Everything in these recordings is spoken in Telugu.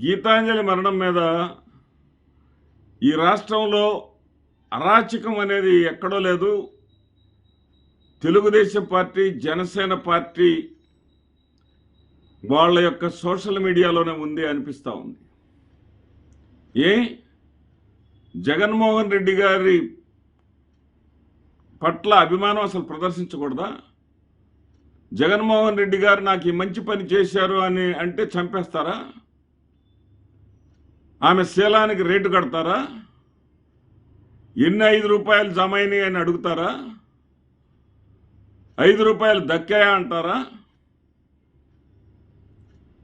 గీతాంజలి మరణం మీద ఈ రాష్ట్రంలో అరాచకం అనేది ఎక్కడో లేదు. తెలుగుదేశం పార్టీ, జనసేన పార్టీ వాళ్ళ యొక్క సోషల్ మీడియాలోనే ఉంది అనిపిస్తూ ఉంది. జగన్మోహన్ రెడ్డి గారి పట్ల అభిమానం అసలు ప్రదర్శించకూడదా? జగన్మోహన్ రెడ్డి గారు నాకు ఈ మంచి పని చేశారు అని అంటే చంపేస్తారా? ఆమె శీలానికి రేటు కడతారా? ఎన్ని 5 రూపాయలు జమ అయినాయి అని అడుగుతారా? 5 రూపాయలు దక్కాయా అంటారా?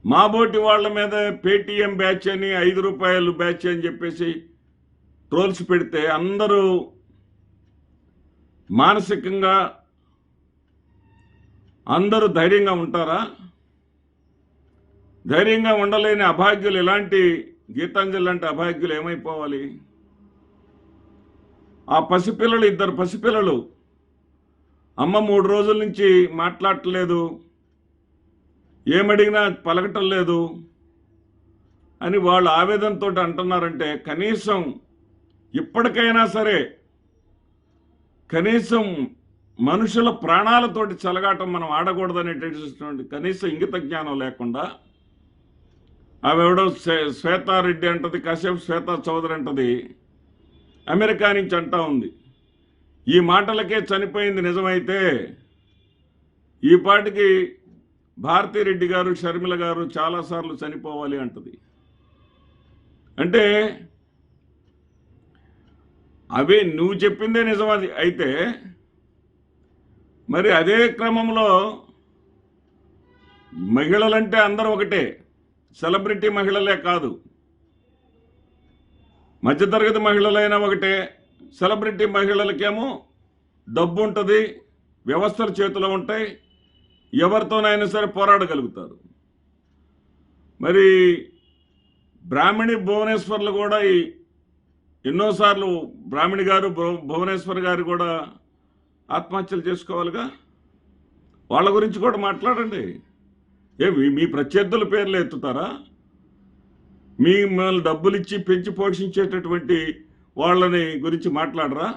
మాబోటి వాళ్ళ మీద పేటీఎం బ్యాచ్ అని 5 రూపాయలు బ్యాచ్ అని చెప్పేసి ట్రోల్స్ పెడితే అందరూ మానసికంగా అందరూ ధైర్యంగా ఉంటారా? ధైర్యంగా ఉండలేని అభాగ్యులు, ఇలాంటి గీతాంజలి లాంటి అభాగ్యులు ఏమైపోవాలి? ఆ పసిపిల్లలు, 2 పసిపిల్లలు, అమ్మ 3 రోజుల నుంచి మాట్లాడట్లేదు, ఏమడిగినా పలకటం లేదు అని వాళ్ళు ఆవేదనతో అంటున్నారంటే కనీసం ఇప్పటికైనా సరే కనీసం మనుషుల ప్రాణాలతోటి చెలగాటం మనం ఆడకూడదనేటటువంటి కనీస ఇంగిత జ్ఞానం లేకుండా ఆవిడో శ్వేతారెడ్డి అంటది, కాసేపు శ్వేతా చౌదరి అంటది, అమెరికా నుంచి అంటా ఉంది. ఈ మాటలకే చనిపోయింది నిజమైతే ఈ పాటికి భారతిరెడ్డి గారు, షర్మిల గారు చాలాసార్లు చనిపోవాలి అంటది. అంటే అవే నువ్వు చెప్పిందే నిజం అది అయితే, మరి అదే క్రమంలో మహిళలంటే అందరూ ఒకటే, సెలబ్రిటీ మహిళలే కాదు, మధ్యతరగతి మహిళలైనా ఒకటే. సెలబ్రిటీ మహిళలకేమో డబ్బు ఉంటుంది, వ్యవస్థల చేతిలో ఉంటాయి, ఎవరితోనైనా సరే పోరాడగలుగుతారు. మరి బ్రాహ్మణి భువనేశ్వర్లు కూడా ఎన్నోసార్లు బ్రాహ్మణి గారు, భువనేశ్వర్ గారు కూడా ఆత్మహత్యలు చేసుకోవాలిగా. వాళ్ళ గురించి కూడా మాట్లాడండి. మీ ప్రత్యర్థుల పేర్లు ఎత్తుతారా? మిమ్మల్ని డబ్బులు ఇచ్చి పెంచి పోషించేటటువంటి వాళ్ళని గురించి మాట్లాడరా?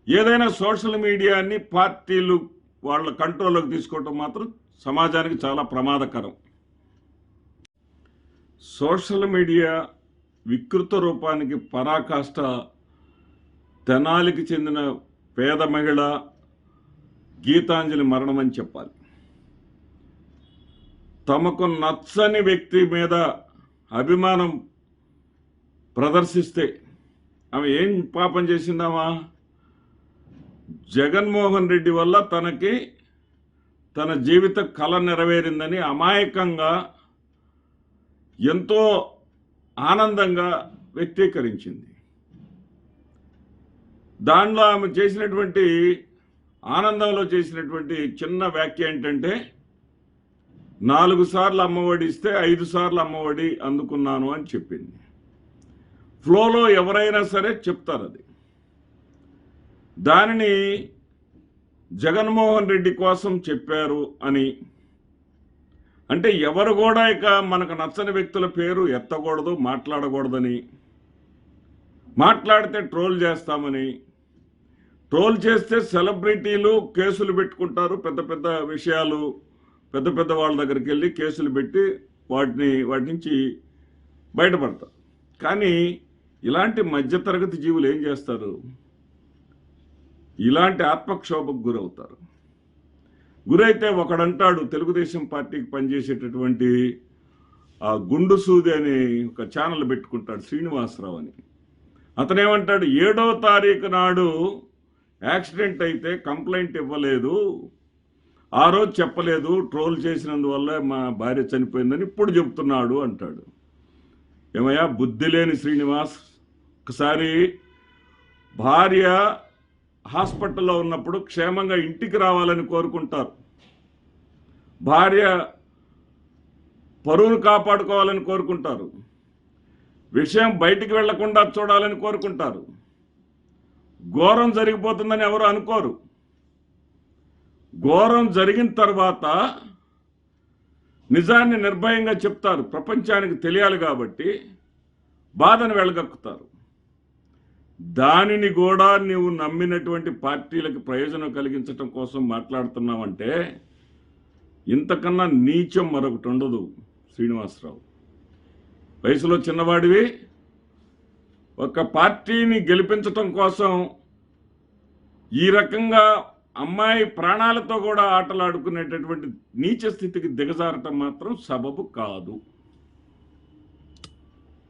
ఏదైనా సోషల్ మీడియాని పార్టీలు వాళ్ళ కంట్రోల్లోకి తీసుకోవటం మాత్రం సమాజానికి చాలా ప్రమాదకరం. సోషల్ మీడియా వికృత రూపానికి పరాకాష్ట తెనాలికి చెందిన పేద మహిళ గీతాంజలి మరణం అని చెప్పాలి. తమకు నచ్చని వ్యక్తి మీద అభిమానం ప్రదర్శిస్తే ఆమె ఏం పాపం చేసిందామా? జగన్మోహన్ రెడ్డి వల్ల తనకి తన జీవిత కళ నెరవేరిందని అమాయకంగా ఎంతో ఆనందంగా వ్యక్తీకరించింది. దానిలో ఆమె చేసినటువంటి ఆనందంలో చేసినటువంటి చిన్న వ్యాఖ్య ఏంటంటే 4 సార్లు అమ్మఒడి ఇస్తే 5 సార్లు అమ్మఒడి అందుకున్నాను అని చెప్పింది. ఫ్లోలో ఎవరైనా సరే చెప్తారు అది. దానిని జగన్మోహన్ రెడ్డి కోసం చెప్పారు అని అంటే ఎవరు కూడా ఇక మనకు నచ్చని వ్యక్తుల పేరు ఎత్తకూడదు, మాట్లాడకూడదని, మాట్లాడితే ట్రోల్ చేస్తామని, ట్రోల్ చేస్తే సెలబ్రిటీలు కేసులు పెట్టుకుంటారు, పెద్ద పెద్ద విషయాలు పెద్ద పెద్ద వాళ్ళ దగ్గరికి వెళ్ళి కేసులు పెట్టి వాటి నుంచి బయటపడతారు. కానీ ఇలాంటి మధ్యతరగతి జీవులు ఏం చేస్తారు? ఇలాంటి ఆత్మక్షోభకు గురవుతారు. గురైతే ఒకడంటాడు, తెలుగుదేశం పార్టీకి పనిచేసేటటువంటి ఆ గుండు సూది అని ఒక ఛానల్ పెట్టుకుంటాడు, శ్రీనివాసరావు అని. అతనేమంటాడు, 7వ తారీఖు నాడు యాక్సిడెంట్ అయితే కంప్లైంట్ ఇవ్వలేదు, ఆ రోజు చెప్పలేదు, ట్రోల్ చేసినందువల్ల మా భార్య చనిపోయిందని ఇప్పుడు చెప్తున్నాడు అంటాడు. ఏమయ్యా బుద్ధి లేని శ్రీనివాస్, ఒకసారి భార్య హాస్పిటల్లో ఉన్నప్పుడు క్షేమంగా ఇంటికి రావాలని కోరుకుంటారు, భార్య పరువును కాపాడుకోవాలని కోరుకుంటారు, విషయం బయటికి వెళ్లకుండా చూడాలని కోరుకుంటారు. ఘోరం జరిగిపోతుందని ఎవరు అనుకోరు. ఘోరం జరిగిన తర్వాత నిజాన్ని నిర్భయంగా చెప్తారు, ప్రపంచానికి తెలియాలి కాబట్టి బాధను వెళ్ళగక్కుతారు. దానిని కూడా నీవు నమ్మినటువంటి పార్టీలకు ప్రయోజనం కలిగించటం కోసం మాట్లాడుతున్నావంటే ఇంతకన్నా నీచం మరొకటి ఉండదు. శ్రీనివాసరావు, వయసులో చిన్నవాడివి, ఒక పార్టీని గెలిపించటం కోసం ఈ రకంగా అమ్మాయి ప్రాణాలతో కూడా ఆటలాడుకునేటటువంటి నీచ స్థితికి దిగజారటం మాత్రం సబబు కాదు.